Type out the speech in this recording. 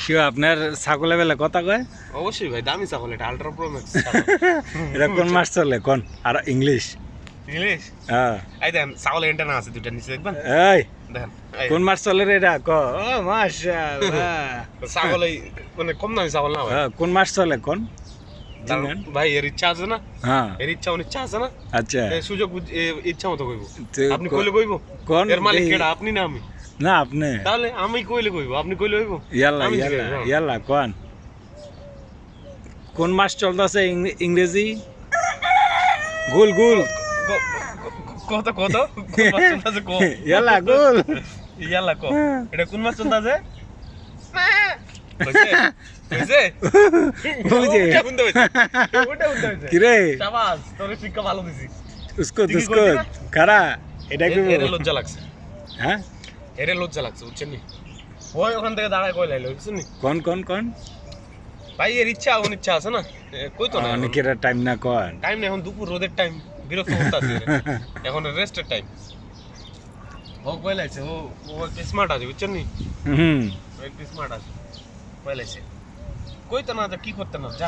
শিও আপনার ছাগলের বেলা কথা কয়? অবশ্যই ভাই, দামি ছাগল, এটা আল্ট্রা প্রো ম্যাক্স। এটা কোন মাস চলে কোন? আর ইংলিশ? ইংলিশ? হ্যাঁ। এই দেখেন ছাগল এন্টেনা আছে দুইটা নিচে, দেখবেন? এই দেখেন কোন মাস চলে রে এটা ক? ও মাশাআল্লাহ। ছাগল এই মানে কম দামি ছাগল না ভাই। কোন মাস চলে কোন? ভাই এর ইচ্ছা আছে না? হ্যাঁ এর ইচ্ছা অনিচ্ছা আছে না? আচ্ছা সুযোগ ইচ্ছা মতো কইব। তো আপনি কইলে কইব? কোন এর মালিক কেডা, আপনি না আমি? না আপনি। তাহলে আমি কইলে কইব, আপনি কইলে কইব? ইয়াল্লা আমি ইয়াল্লা জিজ্ঞেস, ইয়াল্লা কোন মাস চলতেছে ইংরেজি? গুল গুল কত কত কোন মাস চলতেছে কো? ইয়াল্লা গুল ইয়ালা কো, এটা কোন মাস চলতেছে? কইছে কইছে বুঝে ওটা শুনতে হইছে, ওটা শুনতে হইছে। কি রে শাবাশ, তোর শিক্ষা ভালো দিছি। উসকো ঠিকই দুসকো কইছি না? কারা এটা কি এরে লজ্জা লাগছে, হ্যাঁ এরে লজ্জা লাগছে, বুঝছেন নি? ওই ওখান থেকে দাঁড়ায় কই লাইলো, বুঝছেন নি? কোন কোন কোন ভাই এর ইচ্ছা অনিচ্ছা আছে না? কইতো না, অনেকের টাইম না কোন টাইম নেই, এখন দুপুর রোদের টাইম, বিরক্ত করতেছে। এখন রেস্টের টাইম। ও কই লাইছে, ও একটু স্মার্ট আছে, বুঝছেন নি? হুম ও একটু স্মার্ট আছে, কই লাইছে। কইতো না যে কি করতে না, যা